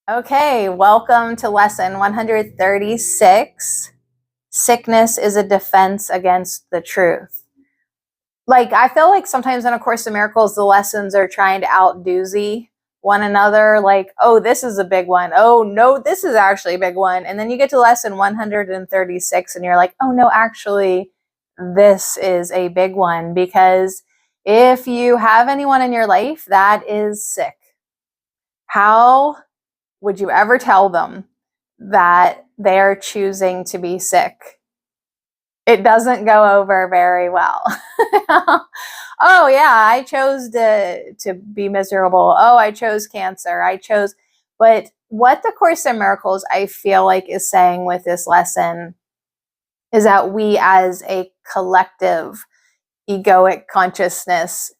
Okay, welcome to lesson 136. Sickness is a defense against the truth. I feel like sometimes in A Course in Miracles, the lessons are trying to outdoozy one another. Like, oh, this is a big one. Oh, no, this is actually a big one. And then you get to lesson 136 and you're like, oh, no, actually, this is a big one. Because if you have anyone in your life that is sick, how would you ever tell them that they're choosing to be sick? It doesn't go over very well. Oh yeah, I chose to be miserable. Oh, I chose cancer. But what the Course in Miracles, I feel like, is saying with this lesson is that we as a collective egoic consciousness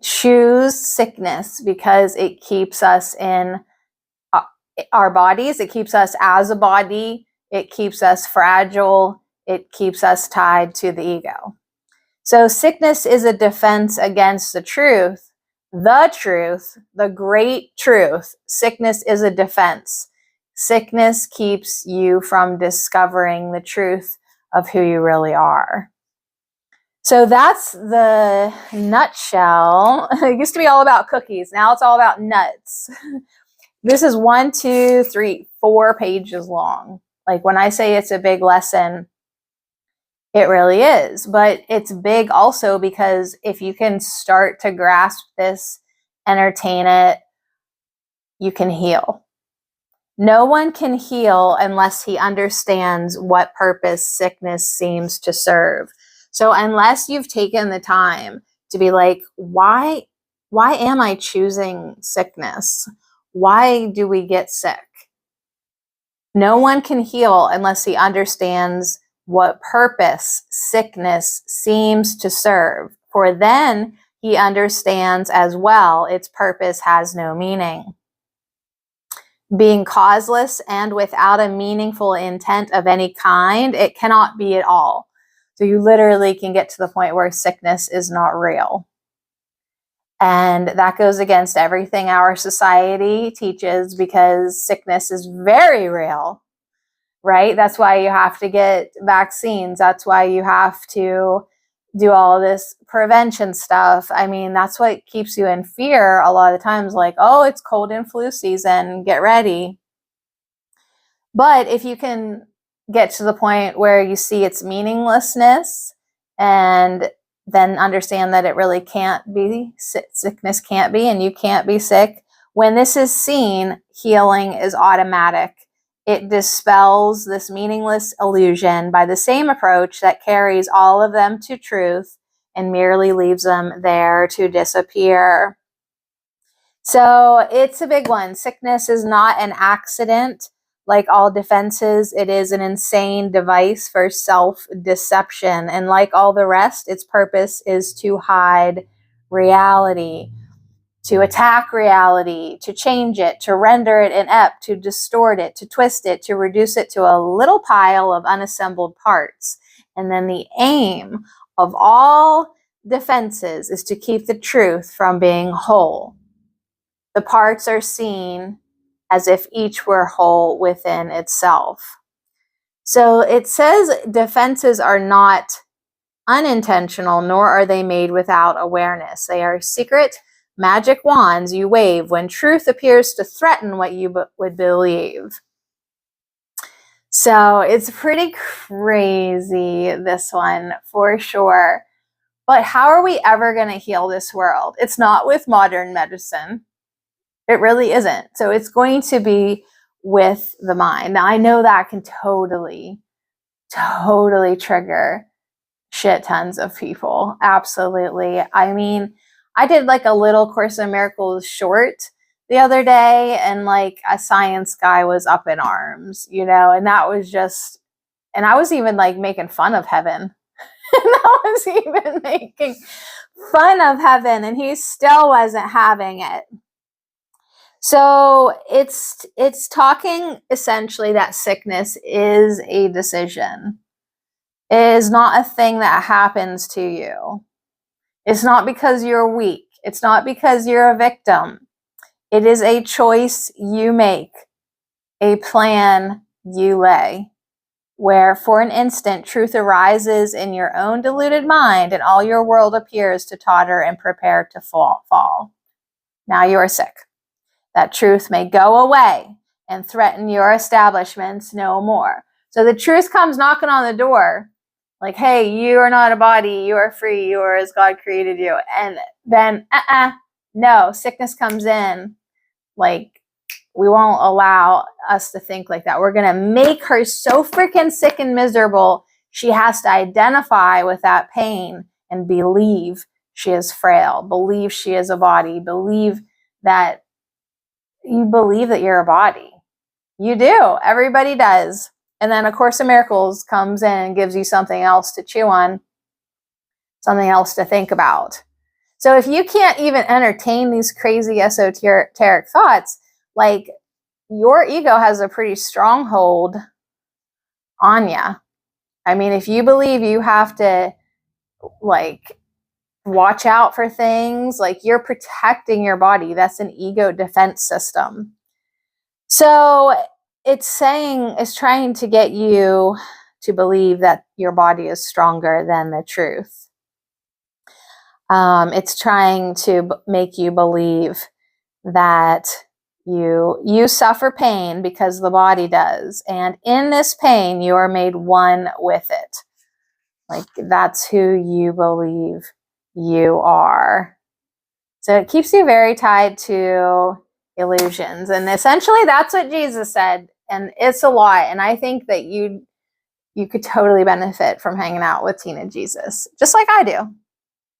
choose sickness because it keeps us in our bodies. It keeps us as a body. It keeps us fragile. It keeps us tied to the ego. So sickness is a defense against the truth, the great truth. Sickness is a defense. Sickness keeps you from discovering the truth of who you really are. So that's the nutshell. It used to be all about cookies. Now it's all about nuts. This is 4 pages long. Like when I say it's a big lesson, it really is. But it's big also because if you can start to grasp this, entertain it, you can heal. No one can heal unless he understands what purpose sickness seems to serve. So unless you've taken the time to be like, why am I choosing sickness? Why do we get sick? No one can heal unless he understands what purpose sickness seems to serve. For then he understands as well its purpose has no meaning. Being causeless and without a meaningful intent of any kind, it cannot be at all. So you literally can get to the point where sickness is not real. And that goes against everything our society teaches because sickness is very real, right? That's why you have to get vaccines. That's why you have to do all this prevention stuff. I mean, that's what keeps you in fear a lot of times, like, oh, it's cold and flu season, get ready. But if you can get to the point where you see its meaninglessness and then understand that it really can't be, sickness can't be, and you can't be sick. When this is seen, healing is automatic. It dispels this meaningless illusion by the same approach that carries all of them to truth and merely leaves them there to disappear. So it's a big one. Sickness is not an accident. Like all defenses, it is an insane device for self-deception. And like all the rest, its purpose is to hide reality, to attack reality, to change it, to render it inept, to distort it, to twist it, to reduce it to a little pile of unassembled parts. And then the aim of all defenses is to keep the truth from being whole. The parts are seen as if each were whole within itself. So it says defenses are not unintentional, nor are they made without awareness. They are secret magic wands you wave when truth appears to threaten what you would believe. So it's pretty crazy, this one, for sure. But how are we ever going to heal this world? It's not with modern medicine. It really isn't. So it's going to be with the mind. Now, I know that can totally trigger shit tons of people. Absolutely. I mean, I did like a little Course in Miracles short the other day, and like a science guy was up in arms, you know, and that was just, and I was even like making fun of heaven. And I was even making fun of heaven, and he still wasn't having it. So it's talking essentially that sickness is a decision. It is not a thing that happens to you. It's not because you're weak. It's not because you're a victim. It is a choice you make, a plan you lay, where for an instant truth arises in your own deluded mind and all your world appears to totter and prepare to fall. Now you are sick. That truth may go away and threaten your establishments no more. So the truth comes knocking on the door, like, hey, you are not a body, you are free, you are as God created you. And then, no, sickness comes in, like, we won't allow us to think like that. We're going to make her so freaking sick and miserable, she has to identify with that pain and believe she is frail, believe she is a body, believe that you're a body. You do. Everybody does. And then A Course in Miracles comes in and gives you something else to chew on, something else to think about. So if you can't even entertain these crazy esoteric thoughts, like, your ego has a pretty strong hold on you. I mean, if you believe you have to, like, watch out for things, like, you're protecting your body. That's an ego defense system. So it's trying to get you to believe that your body is stronger than the truth. It's trying to make you believe that you suffer pain because the body does. And in this pain, you are made one with it. Like, that's who you believe you are. So it keeps you very tied to illusions. And essentially that's what Jesus said. And it's a lot. And I think that you could totally benefit from hanging out with Teen Jesus, just like I do.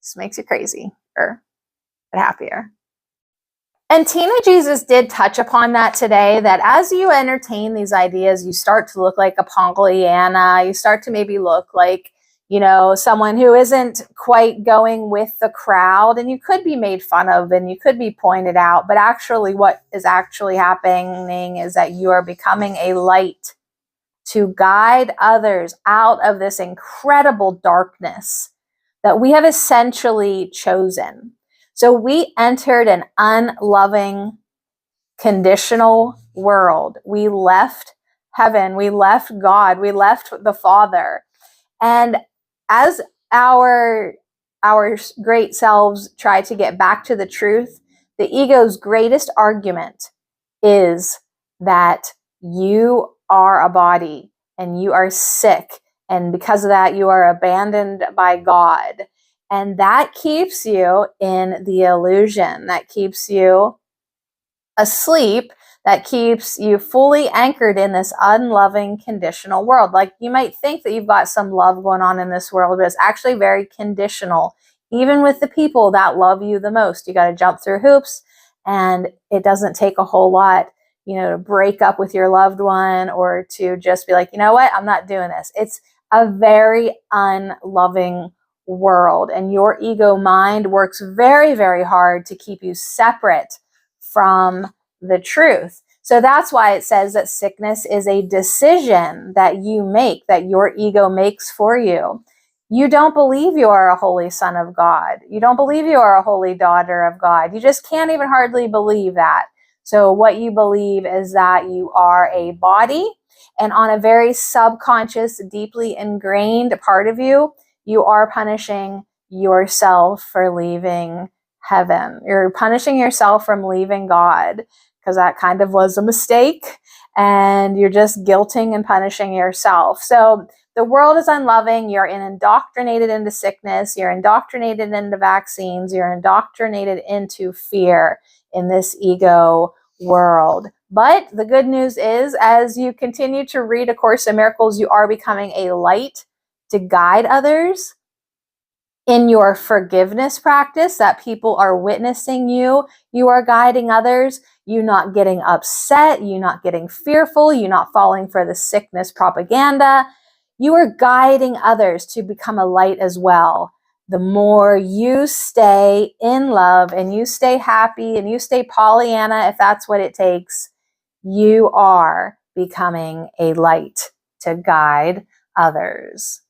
Just makes you crazy or happier. And Teen Jesus did touch upon that today, that as you entertain these ideas, you start to look like a Pollyanna. You start to maybe look like, someone who isn't quite going with the crowd, and you could be made fun of and you could be pointed out. But actually, what is actually happening is that you are becoming a light to guide others out of this incredible darkness that we have essentially chosen. So we entered an unloving, conditional world. We left heaven. We left God. We left the Father. And as our great selves try to get back to the truth, the ego's greatest argument is that you are a body and you are sick. And because of that, you are abandoned by God. And that keeps you in the illusion. That keeps you asleep. That keeps you fully anchored in this unloving, conditional world. Like, you might think that you've got some love going on in this world, but it's actually very conditional. Even with the people that love you the most, you got to jump through hoops, and it doesn't take a whole lot, to break up with your loved one or to just be like, you know what, I'm not doing this. It's a very unloving world, and your ego mind works very, very hard to keep you separate from the truth. So that's why it says that sickness is a decision that you make, that your ego makes for you. You don't believe you are a holy son of God. You don't believe you are a holy daughter of God. You just can't even hardly believe that. So what you believe is that you are a body, and on a very subconscious, deeply ingrained part of you, you are punishing yourself for leaving heaven. You're punishing yourself from leaving God, because that kind of was a mistake, and you're just guilting and punishing yourself. So the world is unloving. You're indoctrinated into sickness. You're indoctrinated into vaccines. You're indoctrinated into fear in this ego world. But the good news is, as you continue to read A Course in Miracles, you are becoming a light to guide others in your forgiveness practice, that people are witnessing you. You are guiding others. You not getting upset. You not getting fearful. You not falling for the sickness propaganda. You are guiding others to become a light as well. The more you stay in love and you stay happy and you stay Pollyanna, if that's what it takes, you are becoming a light to guide others.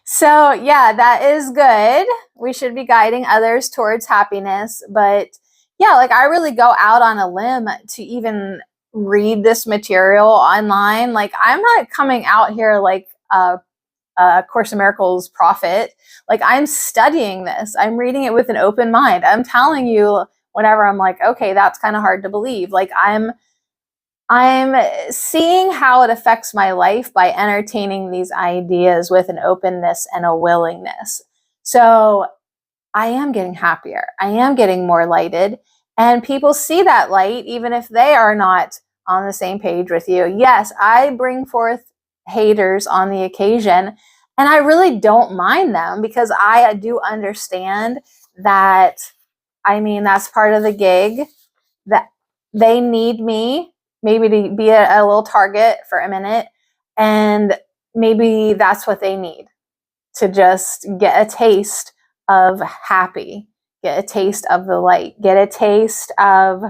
So yeah, that is good. We should be guiding others towards happiness, but yeah, like I really go out on a limb to even read this material online. Like I'm not coming out here like Course in Miracles prophet. Like I'm studying this. I'm reading it with an open mind. I'm telling you whenever I'm like, okay, that's kind of hard to believe. Like I'm seeing how it affects my life by entertaining these ideas with an openness and a willingness. So I am getting happier. I am getting more lighted. And people see that light, even if they are not on the same page with you. Yes, I bring forth haters on the occasion, and I really don't mind them because I do understand that, I mean, that's part of the gig, that they need me maybe to be a little target for a minute. And maybe that's what they need, to just get a taste of happy, get a taste of the light, get a taste of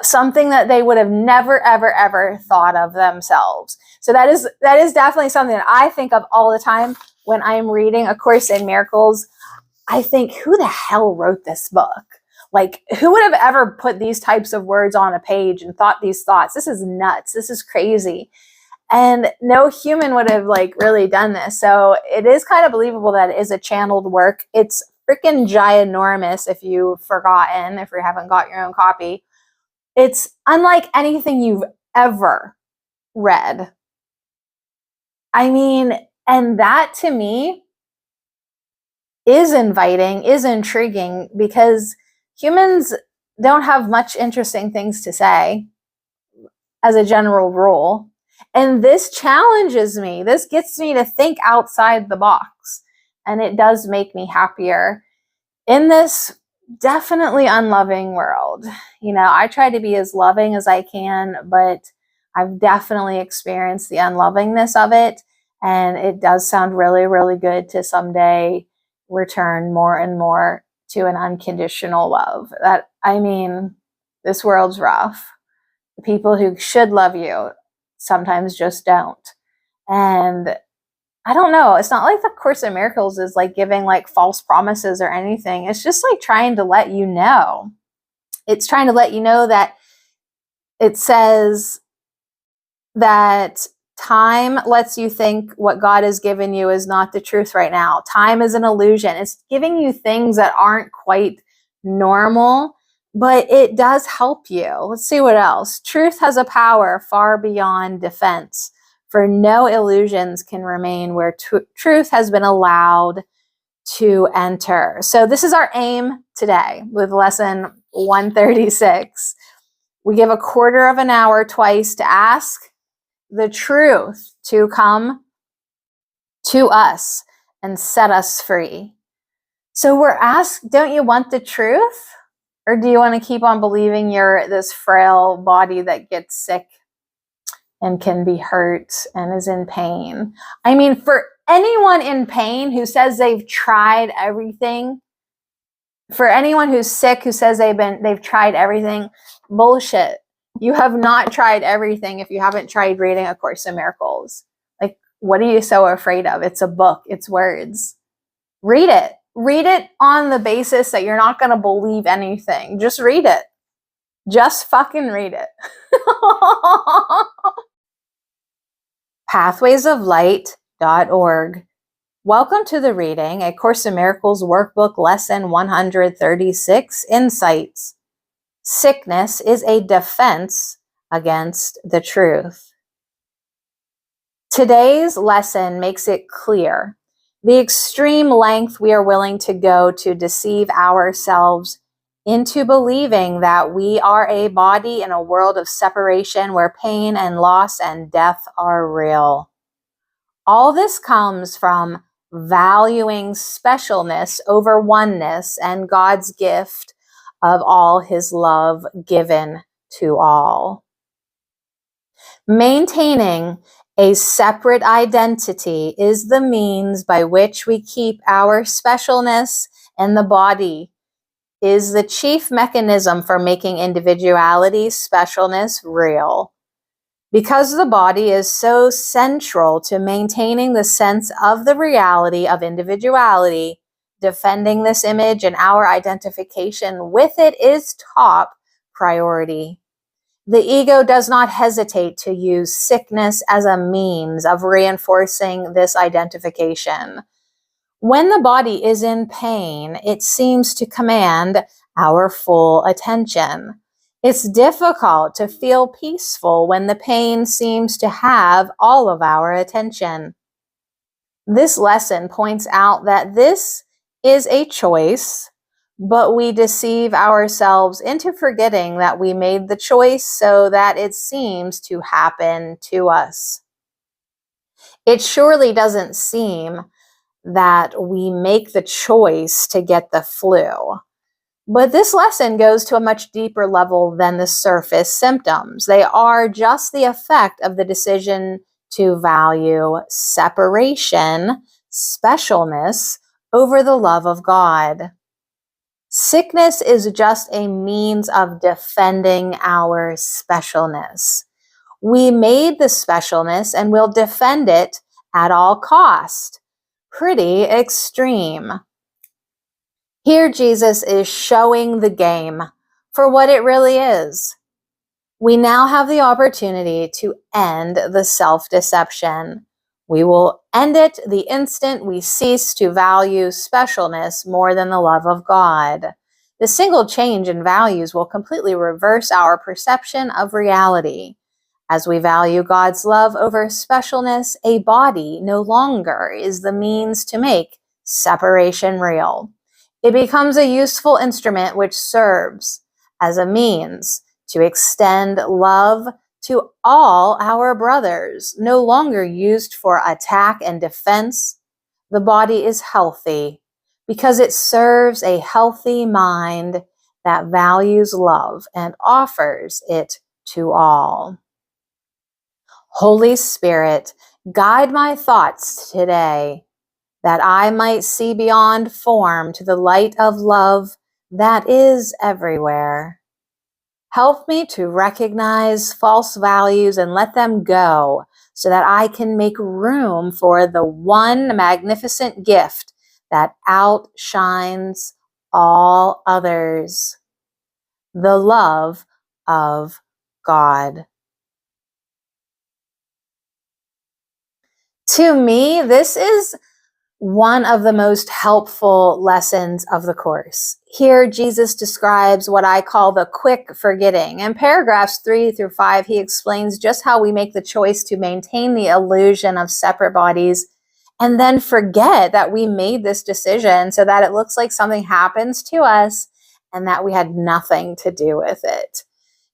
something that they would have never, ever, ever thought of themselves. So that is definitely something that I think of all the time when I'm reading A Course in Miracles. I think, who the hell wrote this book? Like, who would have ever put these types of words on a page and thought these thoughts? This is nuts. This is crazy. And no human would have like really done this. So it is kind of believable that it is a channeled work. It's freaking ginormous if you've forgotten, if you haven't got your own copy. It's unlike anything you've ever read. I mean, and that to me is inviting, is intriguing, because humans don't have much interesting things to say as a general rule. And this challenges me. This gets me to think outside the box. And it does make me happier in this definitely unloving world. You know, I try to be as loving as I can, but I've definitely experienced the unlovingness of it. And it does sound really, really good to someday return more and more to an unconditional love. That, I mean, this world's rough. The people who should love you sometimes just don't. And I don't know. It's not like the Course in Miracles is like giving like false promises or anything. It's just like trying to let you know. It's trying to let you know that it says that time lets you think what God has given you is not the truth right now. Time is an illusion. It's giving you things that aren't quite normal, but it does help you. Let's see what else. Truth has a power far beyond defense, for no illusions can remain where truth has been allowed to enter. So this is our aim today with lesson 136. We give a quarter of an hour twice to ask the truth to come to us and set us free. So we're asked, don't you want the truth? Or do you want to keep on believing you're this frail body that gets sick and can be hurt and is in pain? I mean, for anyone in pain who says they've tried everything, for anyone who's sick who says they've tried everything, bullshit. You have not tried everything if you haven't tried reading A Course in Miracles. Like, what are you so afraid of? It's a book. It's words. Read it. Read it on the basis that you're not going to believe anything. Just read it. Just fucking read it. pathwaysoflight.org. Welcome to the reading, A Course in Miracles Workbook Lesson 136, Insights. Sickness is a defense against the truth. Today's lesson makes it clear the extreme length we are willing to go to deceive ourselves into believing that we are a body in a world of separation where pain and loss and death are real. All this comes from valuing specialness over oneness and God's gift of all his love given to all. Maintaining a separate identity is the means by which we keep our specialness, and the body is the chief mechanism for making individuality, specialness real. Because the body is so central to maintaining the sense of the reality of individuality, defending this image and our identification with it is top priority. The ego does not hesitate to use sickness as a means of reinforcing this identification. When the body is in pain, it seems to command our full attention. It's difficult to feel peaceful when the pain seems to have all of our attention. This lesson points out that this is a choice, but we deceive ourselves into forgetting that we made the choice so that it seems to happen to us. It surely doesn't seem that we make the choice to get the flu. But this lesson goes to a much deeper level than the surface symptoms. They are just the effect of the decision to value separation, specialness, over the love of God. Sickness is just a means of defending our specialness. We made the specialness and will defend it at all cost. Pretty extreme. Here Jesus is showing the game for what it really is. We now have the opportunity to end the self-deception. We will end it the instant we cease to value specialness more than the love of God. The single change in values will completely reverse our perception of reality. As we value God's love over specialness, a body no longer is the means to make separation real. It becomes a useful instrument which serves as a means to extend love to all our brothers, no longer used for attack and defense. The body is healthy because it serves a healthy mind that values love and offers it to all. Holy Spirit, guide my thoughts today, that I might see beyond form to the light of love that is everywhere. Help me to recognize false values and let them go so that I can make room for the one magnificent gift that outshines all others, the love of God. To me, this is one of the most helpful lessons of the Course. Here, Jesus describes what I call the quick forgetting. In paragraphs 3 through 5, he explains just how we make the choice to maintain the illusion of separate bodies and then forget that we made this decision so that it looks like something happens to us and that we had nothing to do with it.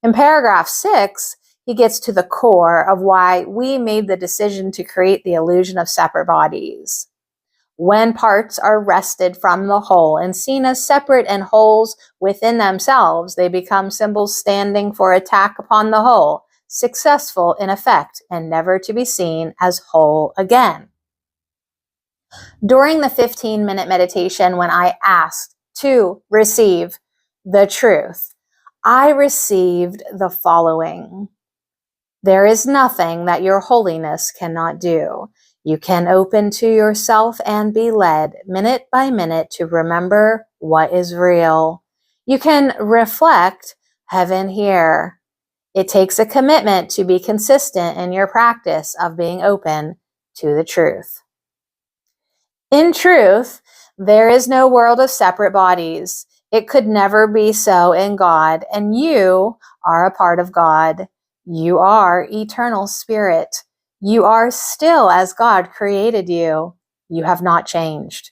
In paragraph 6, he gets to the core of why we made the decision to create the illusion of separate bodies. When parts are wrested from the whole and seen as separate and wholes within themselves, they become symbols standing for attack upon the whole, successful in effect, and never to be seen as whole again. During the 15-minute meditation, when I asked to receive the truth, I received the following. There is nothing that your holiness cannot do. You can open to yourself and be led minute by minute to remember what is real. You can reflect heaven here. It takes a commitment to be consistent in your practice of being open to the truth. In truth, there is no world of separate bodies. It could never be so in God, and you are a part of God. You are eternal spirit. You are still as God created you. You have not changed.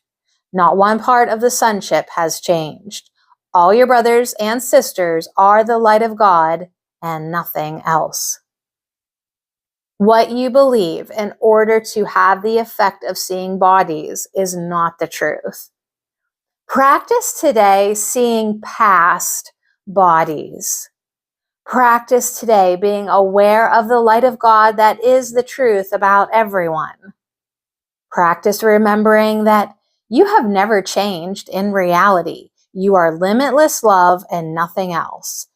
Not one part of the sonship has changed. All your brothers and sisters are the light of God and nothing else. What you believe in order to have the effect of seeing bodies is not the truth. Practice today seeing past bodies. Practice today being aware of the light of God that is the truth about everyone. Practice remembering that you have never changed in reality. You are limitless love and nothing else.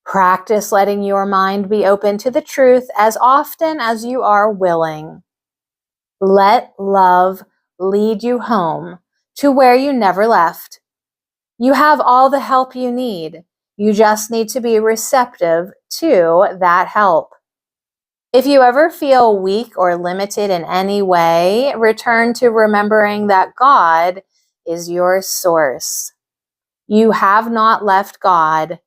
Practice letting your mind be open to the truth as often as you are willing. Let love lead you home to where you never left. You have all the help you need. You just need to be receptive to that help. If you ever feel weak or limited in any way, return to remembering that God is your source. You have not left God,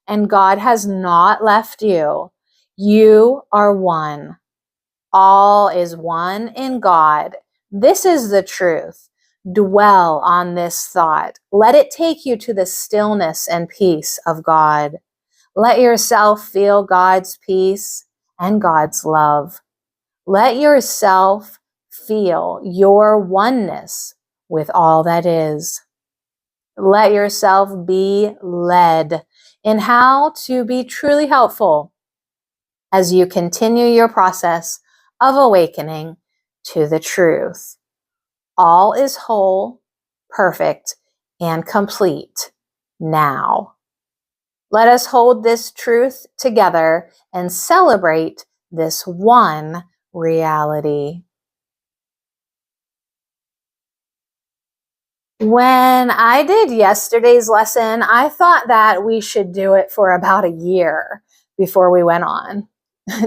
and God has not left you. You are one. All is one in God. This is the truth. Dwell on this thought. Let it take you to the stillness and peace of God. Let yourself feel God's peace and God's love. Let yourself feel your oneness with all that is. Let yourself be led in how to be truly helpful as you continue your process of awakening to the truth. All is whole, perfect, and complete now. Let us hold this truth together and celebrate this one reality. When I did yesterday's lesson, I thought that we should do it for about a year before we went on.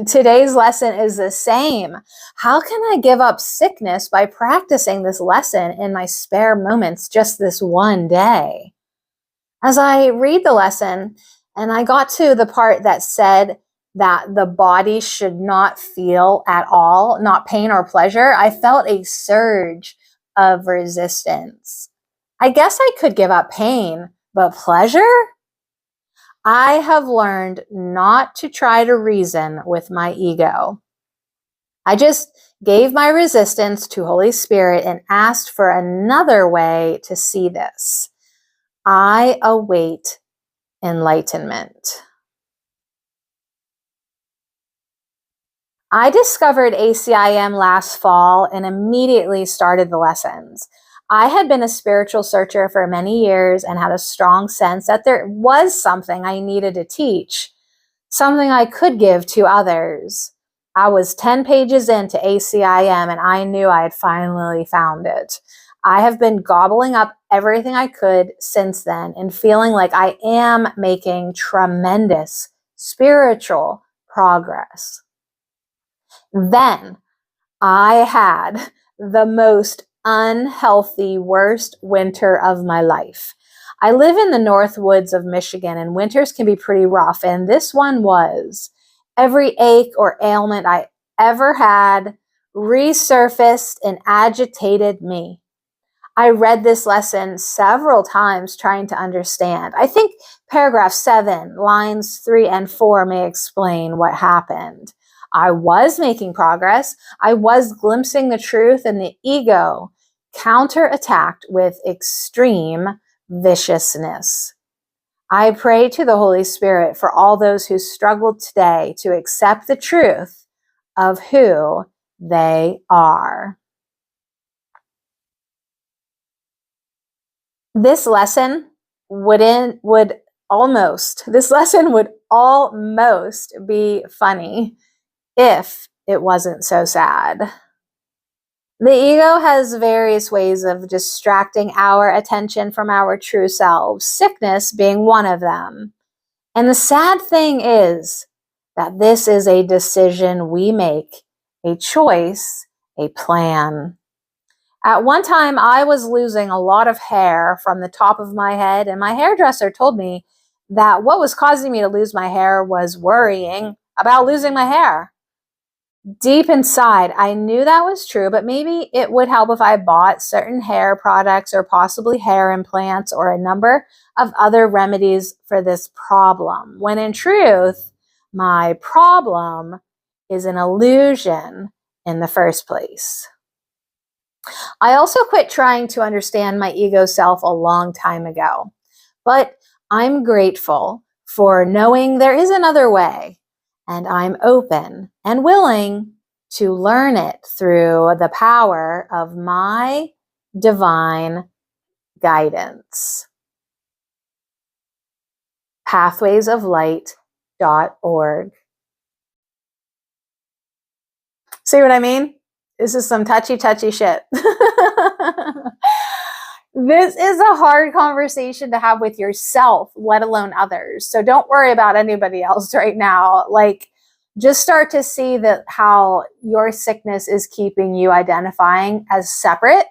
Today's lesson is the same. How can I give up sickness by practicing this lesson in my spare moments just this one day? As I read the lesson, and I got to the part that said that the body should not feel at all, not pain or pleasure, I felt a surge of resistance. I guess I could give up pain, but pleasure? I have learned not to try to reason with my ego. I just gave my resistance to Holy Spirit and asked for another way to see this. I await enlightenment. I discovered ACIM last fall and immediately started the lessons. I had been a spiritual searcher for many years and had a strong sense that there was something I needed to teach, something I could give to others. I was 10 pages into ACIM and I knew I had finally found it. I have been gobbling up everything I could since then and feeling like I am making tremendous spiritual progress. Then I had the most unhealthy, worst winter of my life. I live in the North Woods of Michigan, and winters can be pretty rough, and this one was. Every ache or ailment I ever had resurfaced and agitated me. I read this lesson several times trying to understand. I think paragraph 7, lines 3 and 4 may explain what happened. I was making progress. I was glimpsing the truth, and the ego counterattacked with extreme viciousness. I pray to the Holy Spirit for all those who struggled today to accept the truth of who they are. This lesson would almost be funny if it wasn't so sad. The ego has various ways of distracting our attention from our true selves, sickness being one of them. And the sad thing is that this is a decision we make, a choice, a plan. At one time, I was losing a lot of hair from the top of my head, and my hairdresser told me that what was causing me to lose my hair was worrying about losing my hair. Deep inside, I knew that was true, but maybe it would help if I bought certain hair products or possibly hair implants or a number of other remedies for this problem, when in truth, my problem is an illusion in the first place. I also quit trying to understand my ego self a long time ago, but I'm grateful for knowing there is another way, and I'm open and willing to learn it through the power of my divine guidance. pathwaysoflight.org. See what I mean? This is some touchy shit. This is a hard conversation to have with yourself, let alone others. So don't worry about anybody else right now. Like, just start to see that how your sickness is keeping you identifying as separate,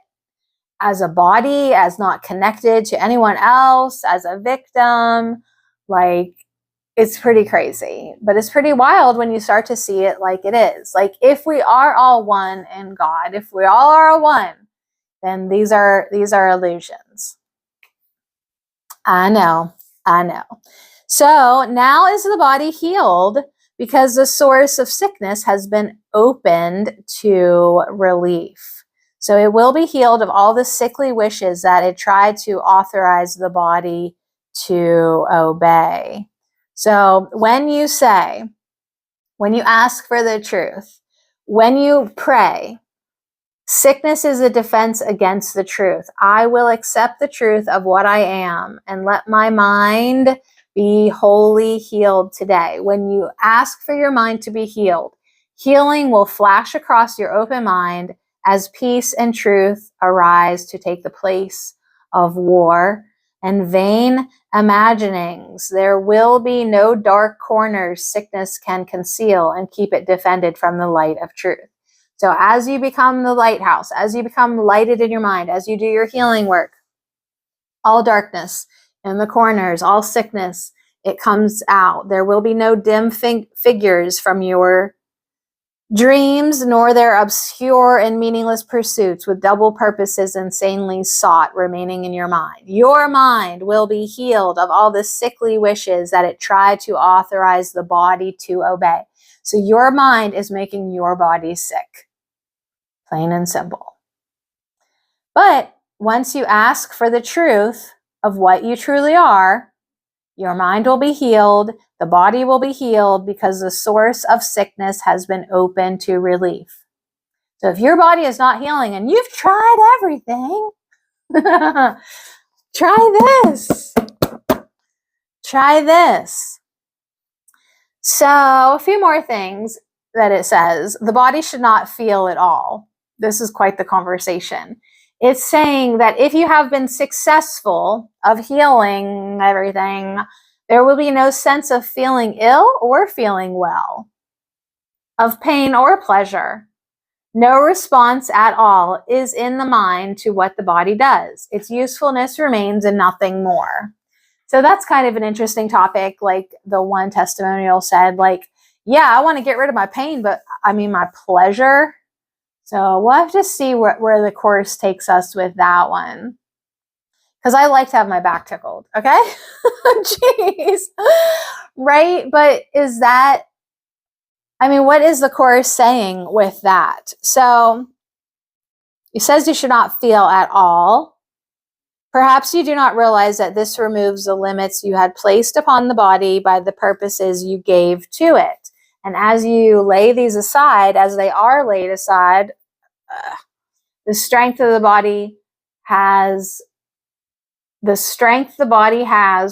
as a body, as not connected to anyone else, as a victim. Like, it's pretty crazy, but it's pretty wild when you start to see it like it is. Like, if we are all one in God, if we all are one, then these are illusions. I know. So now is the body healed because the source of sickness has been opened to relief. So it will be healed of all the sickly wishes that it tried to authorize the body to obey. So when you ask for the truth, when you pray, sickness is a defense against the truth. I will accept the truth of what I am and let my mind be wholly healed today. When you ask for your mind to be healed, healing will flash across your open mind as peace and truth arise to take the place of war and vain imaginings. There will be no dark corners sickness can conceal and keep it defended from the light of truth. So as you become the lighthouse, as you become lighted in your mind, as you do your healing work, all darkness in the corners, all sickness, it comes out. There will be no dim figures from your dreams, nor their obscure and meaningless pursuits with double purposes insanely sought remaining in your mind. Your mind will be healed of all the sickly wishes that it tried to authorize the body to obey. So your mind is making your body sick. Plain and simple. But once you ask for the truth of what you truly are, your mind will be healed, the body will be healed because the source of sickness has been open to relief. So if your body is not healing and you've tried everything, try this. Try this. So a few more things that it says. The body should not feel at all. This is quite the conversation. It's saying that if you have been successful of healing everything, there will be no sense of feeling ill or feeling well, of pain or pleasure. No response at all is in the mind to what the body does. Its usefulness remains and nothing more. So that's kind of an interesting topic. Like the one testimonial said, like, yeah, I want to get rid of my pain, but I mean my pleasure. So we'll have to see where the course takes us with that one. Because I like to have my back tickled, okay? Jeez. Right? But is that, I mean, what is the course saying with that? So it says you should not feel at all. Perhaps you do not realize that this removes the limits you had placed upon the body by the purposes you gave to it. And as you lay these aside, as they are laid aside, the strength the body has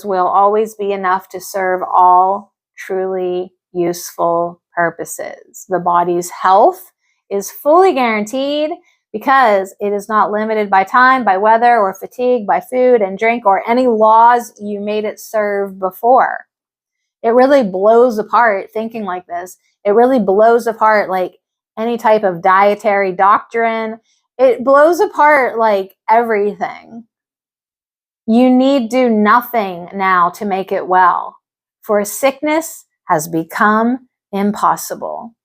will always be enough to serve all truly useful purposes. The body's health is fully guaranteed because it is not limited by time, by weather, or fatigue, by food and drink, or any laws you made it serve before. It really blows apart thinking like this. It really blows apart like any type of dietary doctrine. It blows apart like everything. You need do nothing now to make it well, for sickness has become impossible.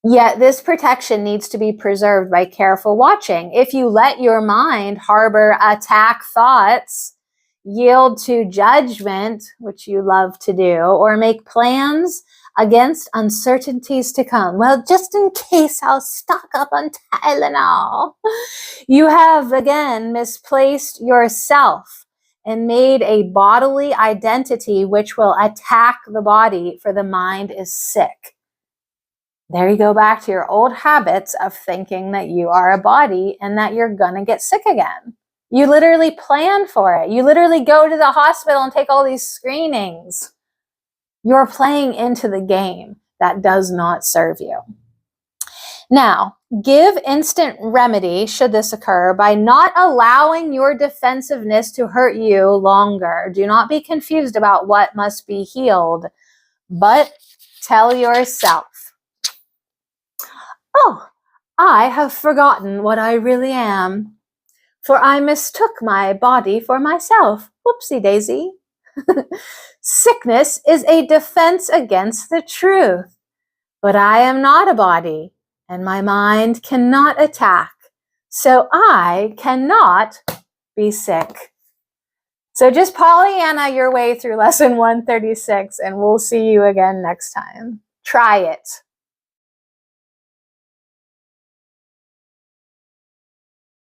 Yet this protection needs to be preserved by careful watching. If you let your mind harbor attack thoughts, yield to judgment, which you love to do, or make plans against uncertainties to come. Well, just in case, I'll stock up on Tylenol. You have again misplaced yourself and made a bodily identity which will attack the body, for the mind is sick. There you go back to your old habits of thinking that you are a body and that you're going to get sick again. You literally plan for it. You literally go to the hospital and take all these screenings. You're playing into the game that does not serve you. Now, Give instant remedy should this occur by not allowing your defensiveness to hurt you longer. Do not be confused about what must be healed, but tell yourself, oh, I have forgotten what I really am, for I mistook my body for myself. Whoopsie daisy. Sickness is a defense against the truth, but I am not a body, and my mind cannot attack, so I cannot be sick. So just Pollyanna your way through lesson 136, and we'll see you again next time. Try it.